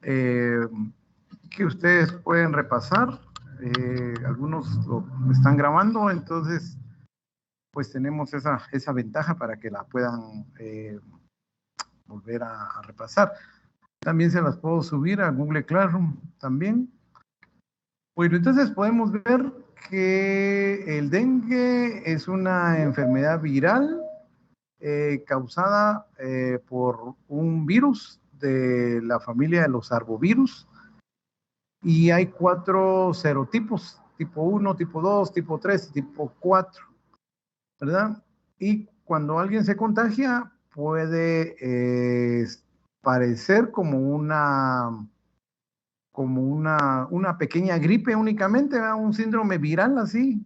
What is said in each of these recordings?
eh, que ustedes pueden repasar. Algunos lo están grabando, entonces pues tenemos esa ventaja para que la puedan volver a repasar. También se las puedo subir a Google Classroom también. Bueno, entonces podemos ver que el dengue es una enfermedad viral causada por un virus de la familia de los arbovirus, y hay 4 serotipos, tipo 1, tipo 2, tipo 3, tipo 4, ¿verdad? Y cuando alguien se contagia puede parecer como una pequeña gripe únicamente, ¿verdad? Un síndrome viral así,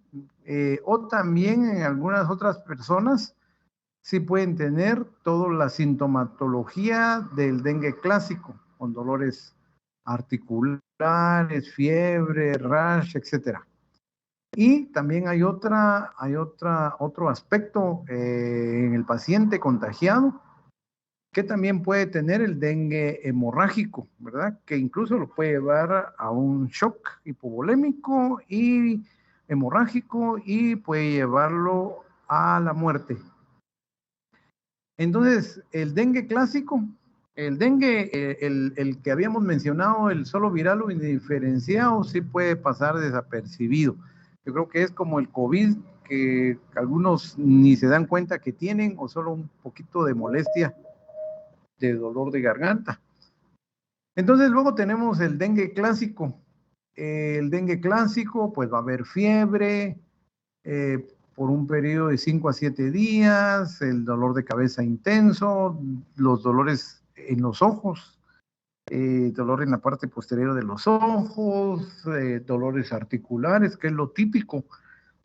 o también en algunas otras personas sí pueden tener toda la sintomatología del dengue clásico, con dolores articulares, fiebre, rash, etcétera. Y también hay otro aspecto en el paciente contagiado, que también puede tener el dengue hemorrágico, ¿verdad? Que incluso lo puede llevar a un shock hipovolémico y hemorrágico y puede llevarlo a la muerte. Entonces, el dengue clásico, el dengue, el que habíamos mencionado, el solo viral o indiferenciado, sí puede pasar desapercibido. Yo creo que es como el COVID, que algunos ni se dan cuenta que tienen, o solo un poquito de molestia, de dolor de garganta. Entonces, luego tenemos el dengue clásico. El dengue clásico, pues va a haber fiebre, por un periodo de 5 a 7 días, el dolor de cabeza intenso, los dolores en los ojos, dolor en la parte posterior de los ojos, dolores articulares, que es lo típico,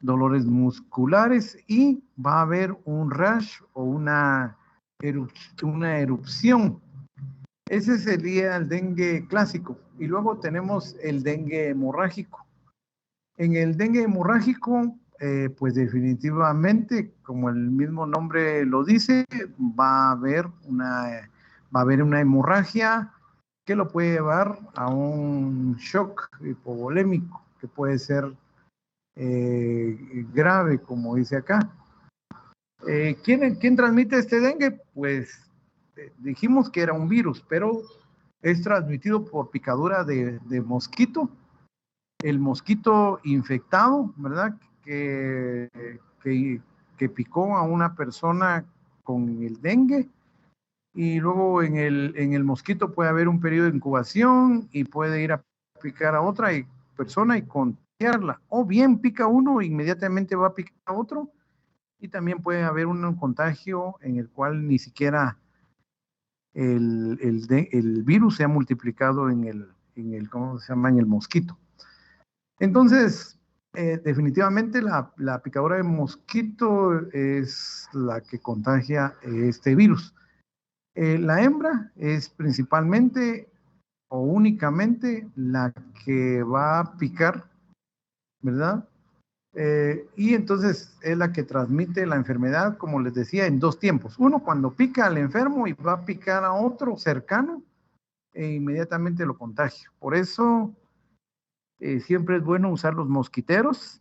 dolores musculares, y va a haber un rash o una erupción. Ese sería el dengue clásico. Y luego tenemos el dengue hemorrágico. En el dengue hemorrágico, pues definitivamente, como el mismo nombre lo dice, va a haber una hemorragia que lo puede llevar a un shock hipovolémico, que puede ser grave, como dice acá. ¿Quién transmite este dengue? Pues dijimos que era un virus, pero es transmitido por picadura de mosquito. El mosquito infectado, ¿verdad? Que picó a una persona con el dengue, y luego en el mosquito puede haber un periodo de incubación y puede ir a picar a otra persona y contagiarla. O bien pica uno e inmediatamente va a picar a otro, y también puede haber un contagio en el cual ni siquiera el virus se ha multiplicado ¿cómo se llama? En el mosquito. Entonces, definitivamente la picadura de mosquito es la que contagia este virus. La hembra es principalmente o únicamente la que va a picar, ¿verdad? Y entonces es la que transmite la enfermedad, como les decía, en 2 tiempos. Uno, cuando pica al enfermo y va a picar a otro cercano, e inmediatamente lo contagia. Por eso siempre es bueno usar los mosquiteros,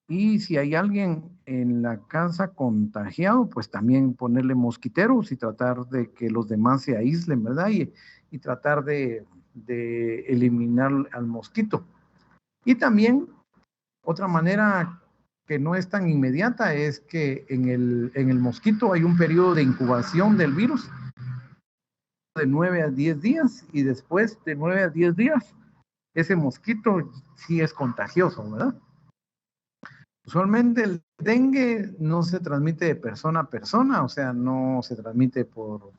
y si hay alguien en la casa contagiado, pues también ponerle mosquiteros y tratar de que los demás se aíslen, ¿verdad? Y tratar de eliminar al mosquito. Y también otra manera que no es tan inmediata es que en el mosquito hay un periodo de incubación del virus de 9 a 10 días, y después de 9 a 10 días ese mosquito sí es contagioso, ¿verdad? Usualmente el dengue no se transmite de persona a persona, o sea, no se transmite por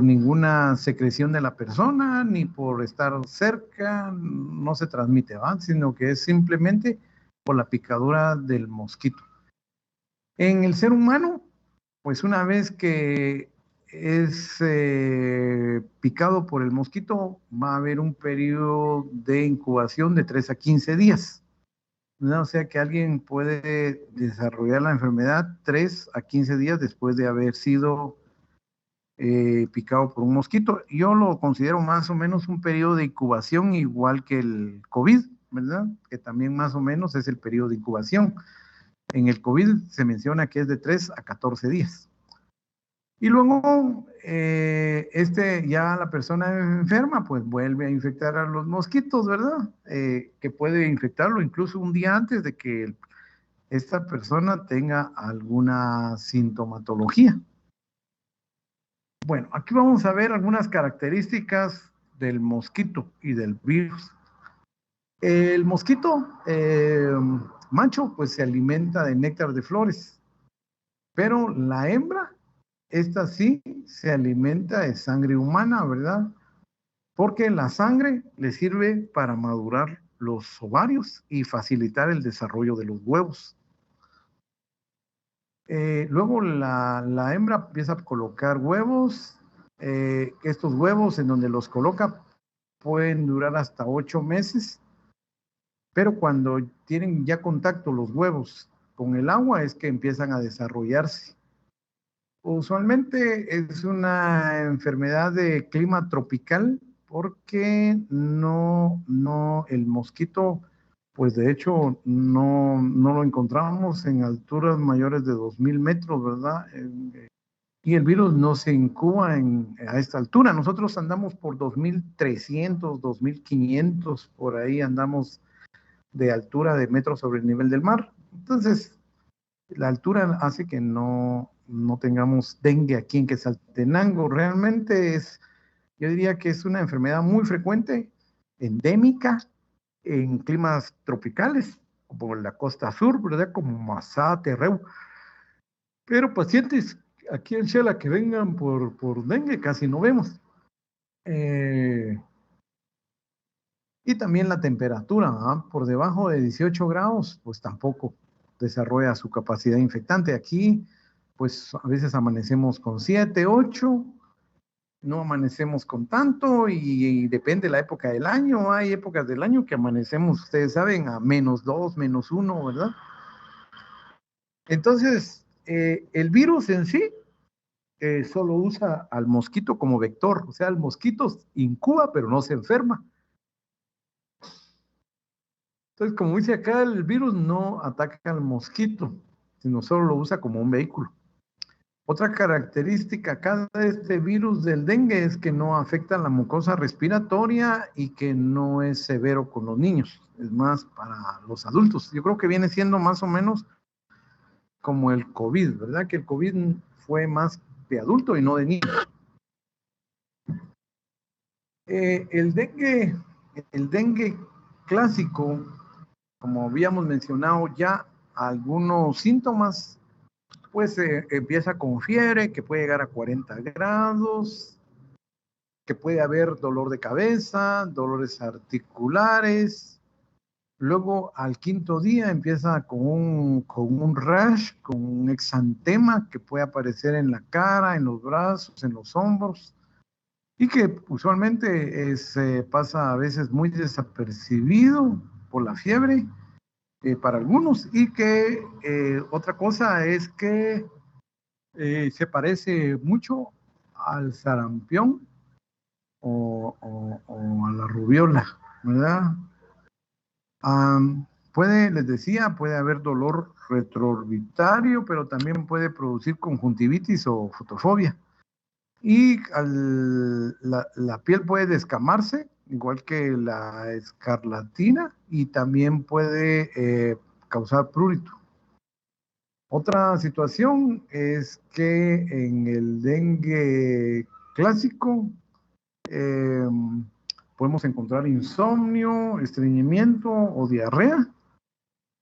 ninguna secreción de la persona, ni por estar cerca, no se transmite, ¿va? Sino que es simplemente por la picadura del mosquito. En el ser humano, pues una vez que es picado por el mosquito, va a haber un periodo de incubación de 3 a 15 días. ¿No? O sea que alguien puede desarrollar la enfermedad 3 a 15 días después de haber sido picado por un mosquito. Yo lo considero más o menos un periodo de incubación igual que el COVID, ¿verdad? Que también más o menos es el periodo de incubación. En el COVID se menciona que es de 3 a 14 días. Y luego, ya la persona enferma, pues vuelve a infectar a los mosquitos, ¿verdad? Que puede infectarlo incluso un día antes de que esta persona tenga alguna sintomatología. Bueno, aquí vamos a ver algunas características del mosquito y del virus. El mosquito macho, pues se alimenta de néctar de flores, pero la hembra, esta sí se alimenta de sangre humana, ¿verdad? Porque la sangre le sirve para madurar los ovarios y facilitar el desarrollo de los huevos. Luego la hembra empieza a colocar huevos. Estos huevos en donde los coloca pueden durar hasta 8 meses, pero cuando tienen ya contacto los huevos con el agua es que empiezan a desarrollarse. Usualmente es una enfermedad de clima tropical porque el mosquito, pues de hecho no lo encontramos en alturas mayores de 2000 metros, ¿verdad? Y el virus no se incuba a esta altura. Nosotros andamos por 2300, 2500, por ahí andamos de altura de metros sobre el nivel del mar. Entonces, la altura hace que no tengamos dengue aquí en Quetzaltenango. Realmente yo diría que es una enfermedad muy frecuente, endémica, en climas tropicales, como la costa sur, ¿verdad? Como Masá, Terreu. Pero pacientes aquí en Xela que vengan por dengue casi no vemos. Y también la temperatura, ¿ah? Por debajo de 18 grados, pues tampoco desarrolla su capacidad infectante. Aquí, pues a veces amanecemos con 7, 8, no amanecemos con tanto y depende de la época del año. Hay épocas del año que amanecemos, ustedes saben, a -2, -1, ¿verdad? Entonces, el virus en sí solo usa al mosquito como vector, o sea, el mosquito incuba pero no se enferma. Entonces, como dice acá, el virus no ataca al mosquito, sino solo lo usa como un vehículo. Otra característica acá de este virus del dengue es que no afecta la mucosa respiratoria y que no es severo con los niños, es más para los adultos. Yo creo que viene siendo más o menos como el COVID, ¿verdad? Que el COVID fue más de adulto y no de niño. El dengue clásico, como habíamos mencionado ya, algunos síntomas, pues empieza con fiebre que puede llegar a 40 grados, que puede haber dolor de cabeza, dolores articulares. Luego al quinto día empieza con un rash, con un exantema que puede aparecer en la cara, en los brazos, en los hombros, y que usualmente pasa a veces muy desapercibido por la fiebre para algunos, y que otra cosa es que se parece mucho al sarampión o a la rubiola, ¿verdad? Les decía, puede haber dolor retroorbitario, pero también puede producir conjuntivitis o fotofobia. Y la piel puede descamarse, igual que la escarlatina, y también puede causar prurito. Otra situación es que en el dengue clásico eh, podemos encontrar insomnio, estreñimiento o diarrea,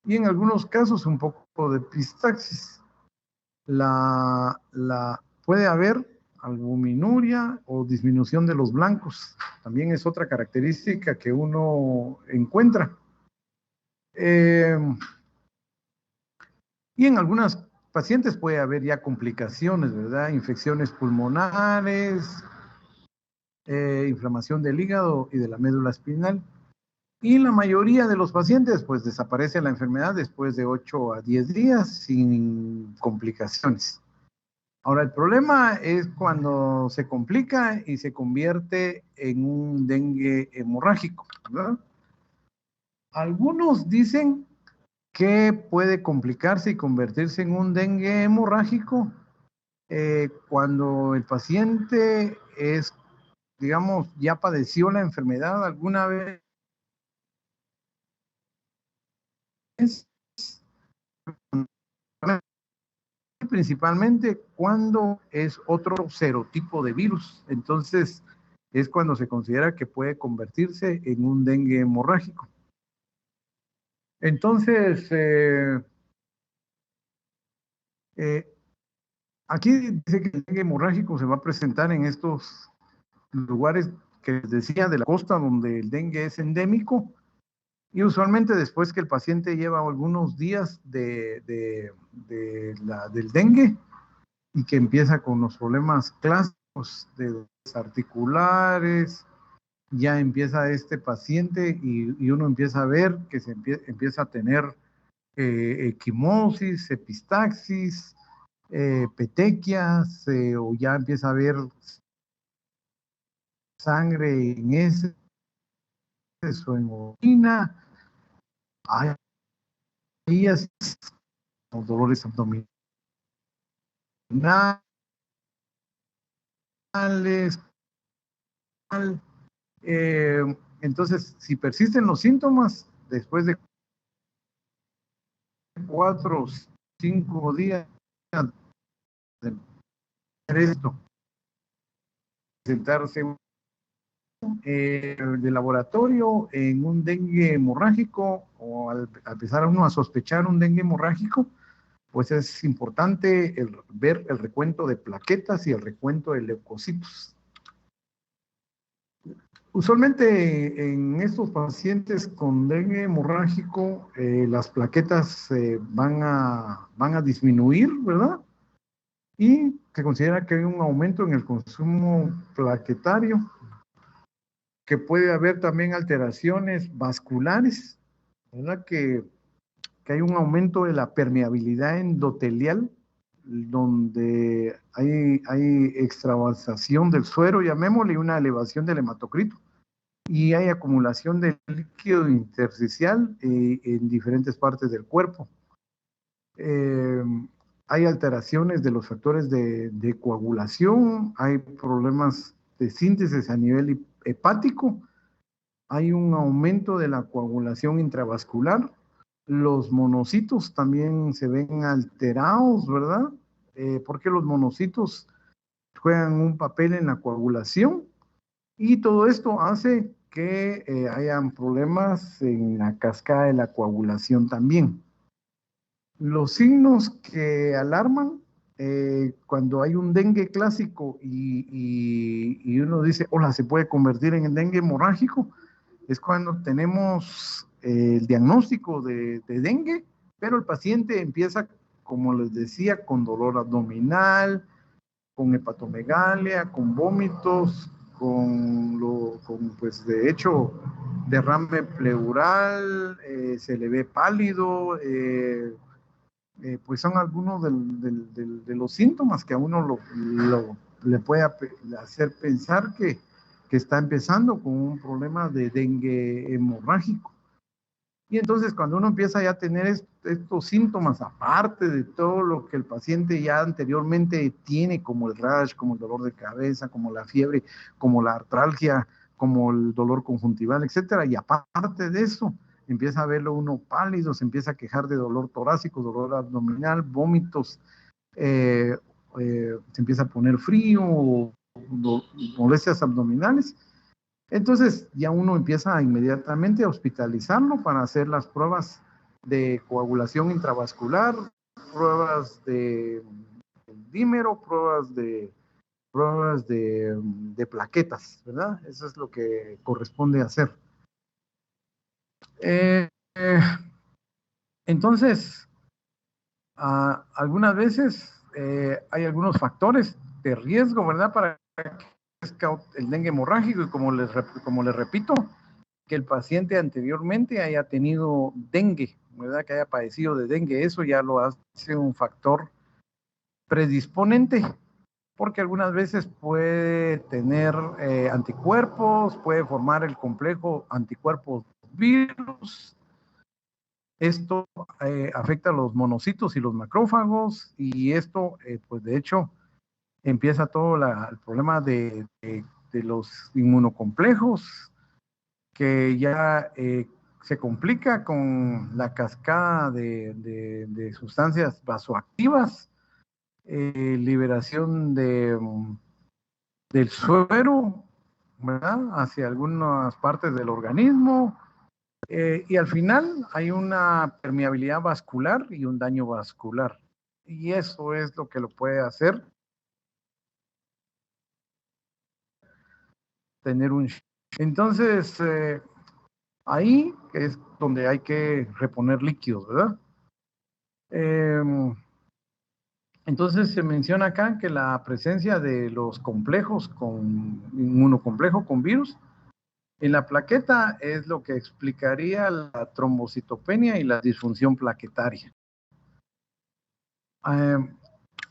y en algunos casos un poco de epistaxis. Puede haber albuminuria o disminución de los blancos. También es otra característica que uno encuentra. Y en algunas pacientes puede haber ya complicaciones, ¿verdad? Infecciones pulmonares, inflamación del hígado y de la médula espinal. Y la mayoría de los pacientes, pues desaparece la enfermedad después de 8 a 10 días sin complicaciones. Ahora, el problema es cuando se complica y se convierte en un dengue hemorrágico, ¿verdad? Algunos dicen que puede complicarse y convertirse en un dengue hemorrágico cuando el paciente es, digamos, ya padeció la enfermedad alguna vez, principalmente cuando es otro serotipo de virus. Entonces, es cuando se considera que puede convertirse en un dengue hemorrágico. Entonces, eh, aquí dice que el dengue hemorrágico se va a presentar en estos lugares que les decía de la costa donde el dengue es endémico y usualmente después que el paciente lleva algunos días del dengue y que empieza con los problemas clásicos de articulares, ya empieza este paciente y uno empieza a ver que empieza a tener equimosis, epistaxis, petequias, o ya empieza a haber sangre en heces o en orina. Hay dolores abdominales. Eh, entonces, si persisten los síntomas, después de 4 o 5 días de esto, presentarse de laboratorio en un dengue hemorrágico o al empezar uno a sospechar un dengue hemorrágico, pues es importante ver el recuento de plaquetas y el recuento de leucocitos. Usualmente en estos pacientes con dengue hemorrágico, las plaquetas van a disminuir, ¿verdad? Y se considera que hay un aumento en el consumo plaquetario, que puede haber también alteraciones vasculares, ¿verdad? Que hay un aumento de la permeabilidad endotelial, donde hay extravasación del suero, llamémosle, y una elevación del hematocrito. Y hay acumulación de líquido intersticial en diferentes partes del cuerpo. Eh, hay alteraciones de los factores de coagulación, hay problemas de síntesis a nivel hepático, hay un aumento de la coagulación intravascular, los monocitos también se ven alterados, ¿verdad? Porque los monocitos juegan un papel en la coagulación y todo esto hace que hayan problemas en la cascada de la coagulación también. Los signos que alarman cuando hay un dengue clásico y uno dice, hola, se puede convertir en el dengue hemorrágico, es cuando tenemos el diagnóstico de dengue, pero el paciente empieza, como les decía, con dolor abdominal, con hepatomegalia, con vómitos, pues de hecho, derrame pleural, se le ve pálido, pues son algunos de los síntomas que a uno le puede hacer pensar que está empezando con un problema de dengue hemorrágico. Y entonces cuando uno empieza ya a tener estos síntomas, aparte de todo lo que el paciente ya anteriormente tiene, como el rash, como el dolor de cabeza, como la fiebre, como la artralgia, como el dolor conjuntival, etcétera, y aparte de eso, empieza a verlo uno pálido, se empieza a quejar de dolor torácico, dolor abdominal, vómitos, se empieza a poner frío, molestias abdominales. Entonces ya uno empieza inmediatamente a hospitalizarlo para hacer las pruebas de coagulación intravascular, pruebas de dímero, pruebas de plaquetas, ¿verdad? Eso es lo que corresponde hacer. Eh, eh, entonces, algunas veces hay algunos factores de riesgo, ¿verdad? Para el dengue hemorrágico y como les repito, que el paciente anteriormente haya tenido dengue, ¿verdad? Que haya padecido de dengue, eso ya lo hace un factor predisponente, porque algunas veces puede tener anticuerpos, puede formar el complejo anticuerpos-virus. Esto afecta a los monocitos y los macrófagos, y esto, pues de hecho, empieza todo el problema de los inmunocomplejos, que ya se complica con la cascada de sustancias vasoactivas, liberación del suero, ¿verdad?, hacia algunas partes del organismo, y al final hay una permeabilidad vascular y un daño vascular. Y eso es lo que lo puede hacer tener un... Entonces, ahí es donde hay que reponer líquidos, ¿verdad? Entonces se menciona acá que la presencia de los complejos con inmunocomplejo con virus en la plaqueta es lo que explicaría la trombocitopenia y la disfunción plaquetaria.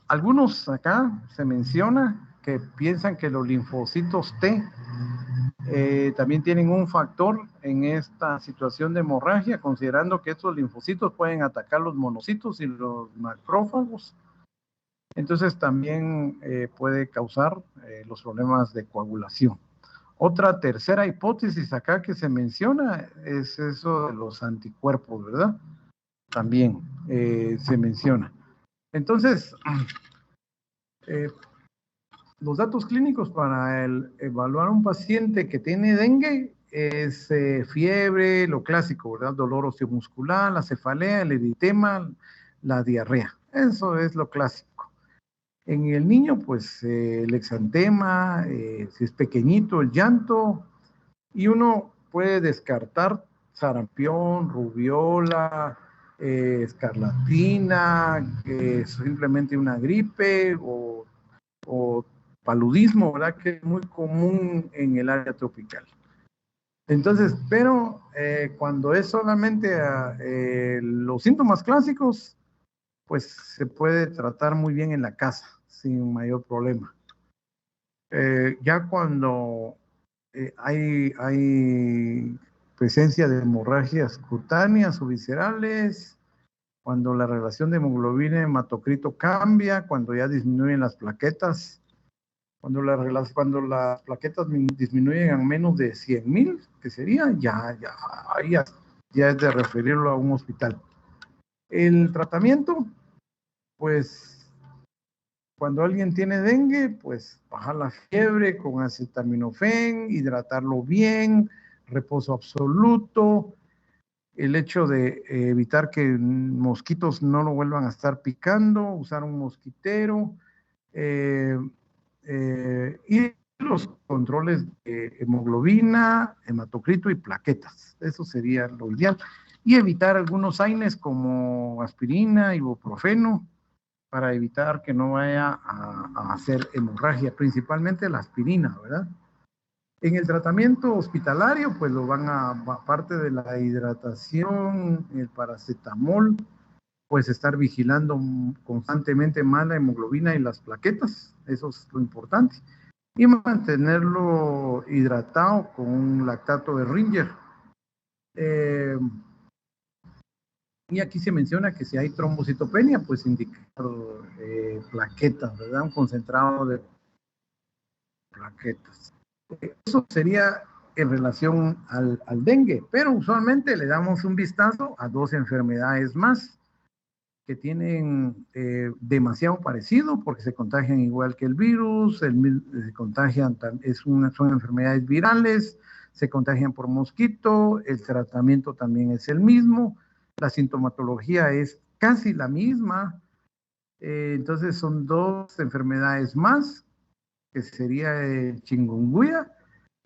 Algunos acá se menciona que piensan que los linfocitos T también tienen un factor en esta situación de hemorragia, considerando que estos linfocitos pueden atacar los monocitos y los macrófagos. Entonces también puede causar los problemas de coagulación. Otra tercera hipótesis acá que se menciona es eso de los anticuerpos, ¿verdad? También se menciona. Entonces, los datos clínicos para evaluar a un paciente que tiene dengue es fiebre, lo clásico, ¿verdad? Dolor osteomuscular, la cefalea, el eritema, la diarrea. Eso es lo clásico. En el niño, pues el exantema, si es pequeñito, el llanto, y uno puede descartar sarampión, rubiola, escarlatina, simplemente una gripe o paludismo, ¿verdad?, que es muy común en el área tropical. Entonces, pero cuando es solamente los síntomas clásicos, pues se puede tratar muy bien en la casa, sin mayor problema. Ya cuando hay presencia de hemorragias cutáneas o viscerales, cuando la relación de hemoglobina y hematocrito cambia, cuando ya disminuyen las plaquetas, cuando las plaquetas disminuyen a menos de 100,000, que sería, ya es de referirlo a un hospital. El tratamiento, pues, cuando alguien tiene dengue, pues bajar la fiebre con acetaminofén, hidratarlo bien, reposo absoluto, el hecho de evitar que mosquitos no lo vuelvan a estar picando, usar un mosquitero, y los controles de hemoglobina, hematocrito y plaquetas. Eso sería lo ideal. Y evitar algunos AINES como aspirina, ibuprofeno, para evitar que no vaya a hacer hemorragia, principalmente la aspirina, ¿verdad? En el tratamiento hospitalario, pues lo van aparte de la hidratación, el paracetamol, pues estar vigilando constantemente más la hemoglobina y las plaquetas, eso es lo importante, y mantenerlo hidratado con un lactato de Ringer. Y aquí se menciona que si hay trombocitopenia, pues indicar plaquetas, ¿verdad? Un concentrado de plaquetas. Eso sería en relación al dengue, pero usualmente le damos un vistazo a dos enfermedades más que tienen demasiado parecido porque se contagian igual que el virus, se contagian, son enfermedades virales, se contagian por mosquito, el tratamiento también es el mismo, la sintomatología es casi la misma, entonces son dos enfermedades más, que sería el chikungunya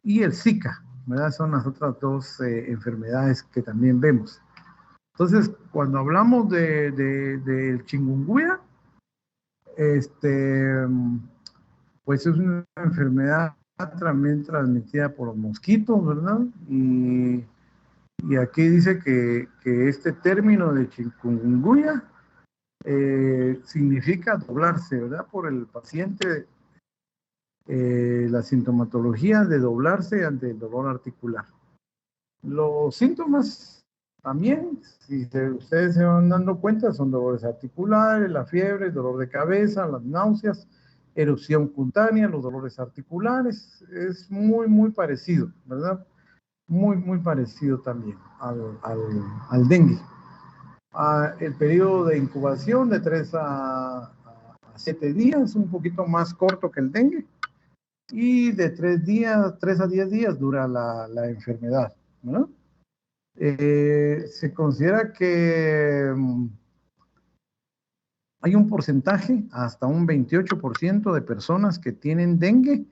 y el Zika, ¿verdad? Son las otras dos enfermedades que también vemos. Entonces, cuando hablamos del chikungunya, pues es una enfermedad también transmitida por los mosquitos, ¿verdad? Y aquí dice que este término de chikungunya significa doblarse, ¿verdad? Por el paciente, la sintomatología de doblarse ante el dolor articular. Los síntomas también, si ustedes se van dando cuenta, son dolores articulares, la fiebre, dolor de cabeza, las náuseas, erupción cutánea, los dolores articulares. Es muy, muy parecido, ¿verdad? Muy, muy parecido también al dengue. El periodo de incubación de 3 a 7 días, un poquito más corto que el dengue, y de 3 a 10 días dura la enfermedad, ¿no? Se considera que hay un porcentaje, hasta un 28% de personas que tienen dengue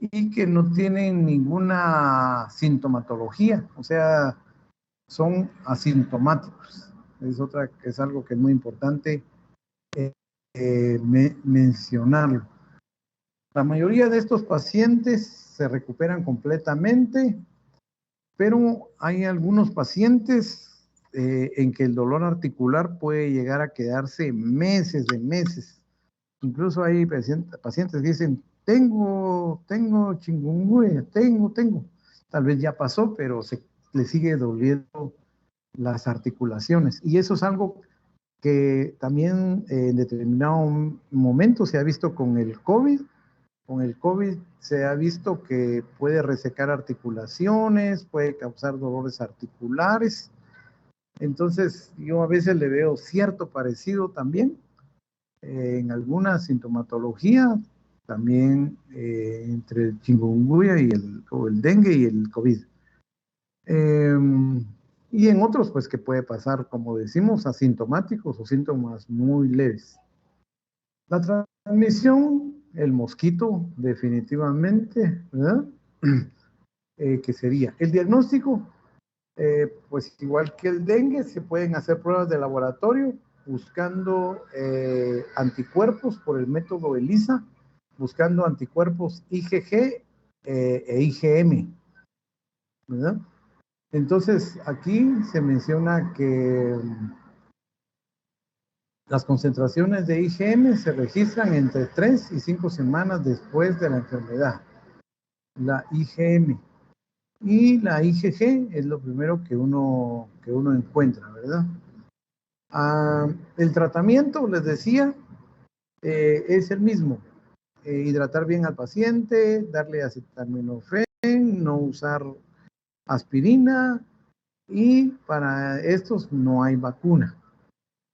y que no tienen ninguna sintomatología, o sea, son asintomáticos. Es algo que es muy importante mencionarlo. La mayoría de estos pacientes se recuperan completamente, pero hay algunos pacientes en que el dolor articular puede llegar a quedarse meses de meses. Incluso hay pacientes que dicen, tengo chikungunya, tengo. Tal vez ya pasó, pero le sigue doliendo las articulaciones. Y eso es algo que también en determinado momento se ha visto con el COVID. Con el COVID se ha visto que puede resecar articulaciones, puede causar dolores articulares. Entonces, yo a veces le veo cierto parecido también en alguna sintomatología, también entre el chikungunya o el dengue y el COVID. Y en otros, pues que puede pasar, como decimos, asintomáticos o síntomas muy leves. La transmisión, el mosquito, definitivamente, ¿verdad? Que sería el diagnóstico, pues igual que el dengue, se pueden hacer pruebas de laboratorio buscando anticuerpos por el método ELISA, buscando anticuerpos IgG e IgM, ¿verdad? Entonces, aquí se menciona que las concentraciones de IgM se registran entre 3 y 5 semanas después de la enfermedad, la IgM. Y la IgG es lo primero que uno encuentra, ¿verdad? El tratamiento, les decía, es el mismo. Hidratar bien al paciente, darle acetaminofén, no usar aspirina, y para estos no hay vacuna.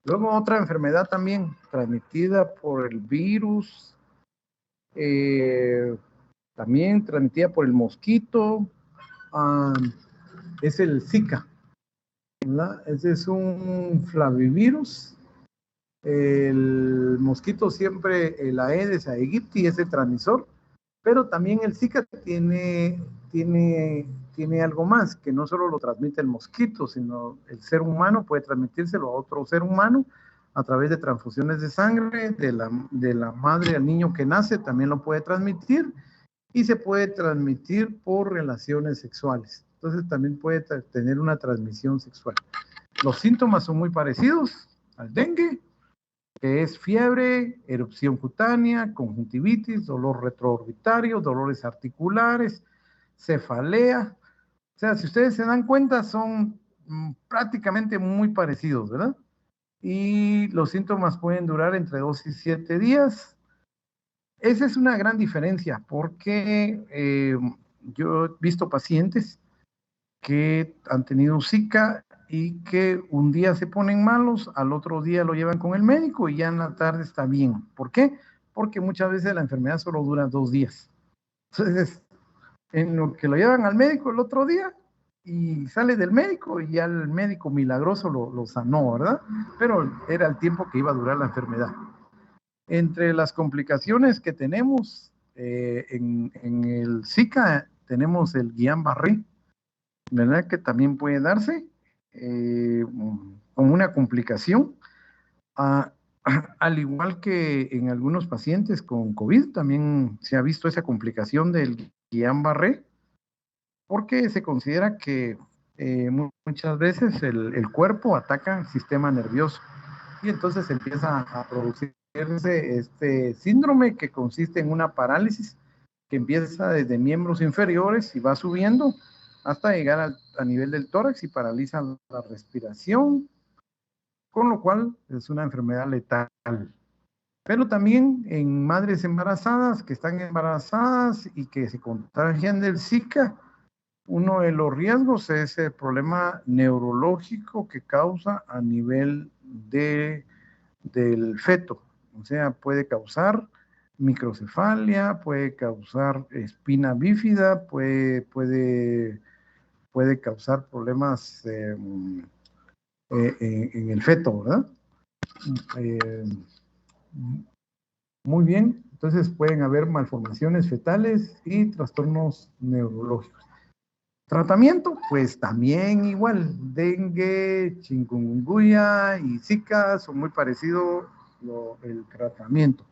Luego otra enfermedad también transmitida por el virus, también transmitida por el mosquito, es el Zika, ¿verdad? Ese es un flavivirus. El mosquito siempre, el Aedes aegypti es el transmisor, pero también el Zika tiene algo más, que no solo lo transmite el mosquito, sino el ser humano puede transmitírselo a otro ser humano a través de transfusiones de sangre, de la madre al niño que nace, también lo puede transmitir, y se puede transmitir por relaciones sexuales. Entonces también puede tener una transmisión sexual. Los síntomas son muy parecidos al dengue, que es fiebre, erupción cutánea, conjuntivitis, dolor retroorbitario, dolores articulares, cefalea. O sea, si ustedes se dan cuenta, son prácticamente muy parecidos, ¿verdad? Y los síntomas pueden durar entre 2 y 7 días. Esa es una gran diferencia porque yo he visto pacientes que han tenido Zika y que un día se ponen malos, al otro día lo llevan con el médico y ya en la tarde está bien. ¿Por qué? Porque muchas veces la enfermedad solo dura 2 días. Entonces, en lo que lo llevan al médico el otro día y sale del médico y ya el médico milagroso lo sanó, ¿verdad? Pero era el tiempo que iba a durar la enfermedad. Entre las complicaciones que tenemos en el Zika, tenemos el Guillain-Barré, ¿verdad? Que también puede darse como una complicación, a, al igual que en algunos pacientes con COVID, también se ha visto esa complicación del Guillain-Barré, porque se considera que muchas veces el cuerpo ataca el sistema nervioso. y entonces empieza a producirse este síndrome que consiste en una parálisis que empieza desde miembros inferiores y va subiendo hasta llegar a nivel del tórax y paraliza la respiración, con lo cual es una enfermedad letal. Pero también en madres embarazadas que están embarazadas y que se contagian del Zika, uno de los riesgos es el problema neurológico que causa a nivel del feto. O sea, puede causar microcefalia, puede causar espina bífida, puede causar problemas en el feto, ¿verdad? Eh, Muy bien, entonces pueden haber malformaciones fetales y trastornos neurológicos. Tratamiento, pues también igual, dengue, chikungunya y Zika son muy parecidos el tratamiento.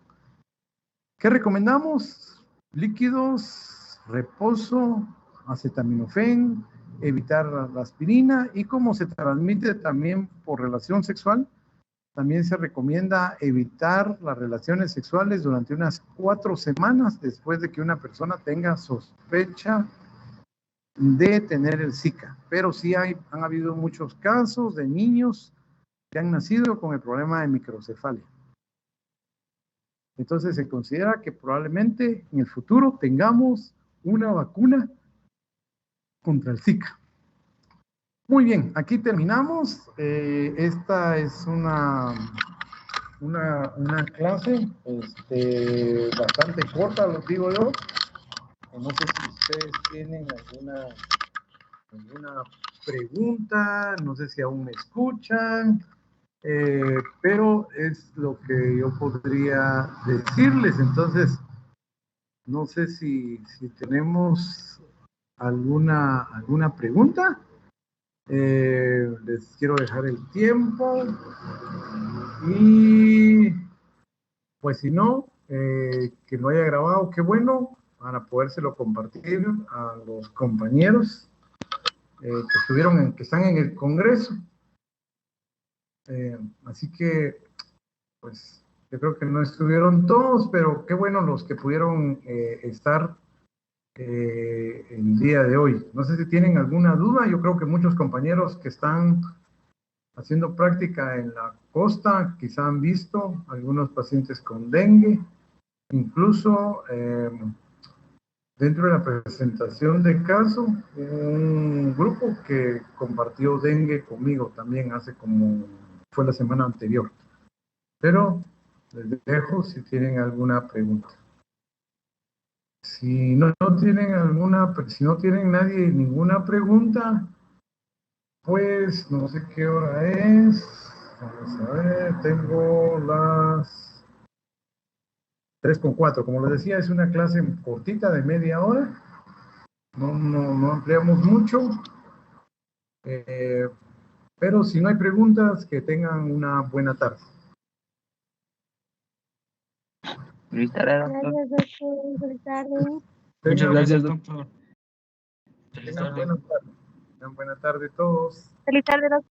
¿Qué recomendamos? Líquidos, reposo, acetaminofén, evitar la aspirina y como se transmite también por relación sexual, también se recomienda evitar las relaciones sexuales durante unas 4 semanas después de que una persona tenga sospecha de tener el Zika. Pero sí han habido muchos casos de niños que han nacido con el problema de microcefalia. Entonces se considera que probablemente en el futuro tengamos una vacuna contra el Zika. Muy bien, aquí terminamos. Esta es una clase bastante corta, lo digo yo. No sé si ustedes tienen alguna pregunta, no sé si aún me escuchan, pero es lo que yo podría decirles. Entonces, no sé si tenemos alguna pregunta. Les quiero dejar el tiempo y pues si no, que lo haya grabado, qué bueno, para podérselo compartir a los compañeros que están en el Congreso. Así que, pues, yo creo que no estuvieron todos, pero qué bueno los que pudieron estar el día de hoy. No sé si tienen alguna duda, yo creo que muchos compañeros que están haciendo práctica en la costa quizá han visto algunos pacientes con dengue, incluso dentro de la presentación de caso, un grupo que compartió dengue conmigo también fue la semana anterior. Pero les dejo si tienen alguna pregunta. Si no tienen nadie ninguna pregunta, pues no sé qué hora es. Vamos a ver, tengo las 3:04. Como les decía, es una clase cortita de media hora. No ampliamos mucho. Pero si no hay preguntas, que tengan una buena tarde. Feliz tarde, doctor. Gracias, doctor. Feliz tarde. Muchas gracias, doctor. Feliz Tengan tarde. buena tarde. Tengan buena tarde todos. Feliz tarde, doctor.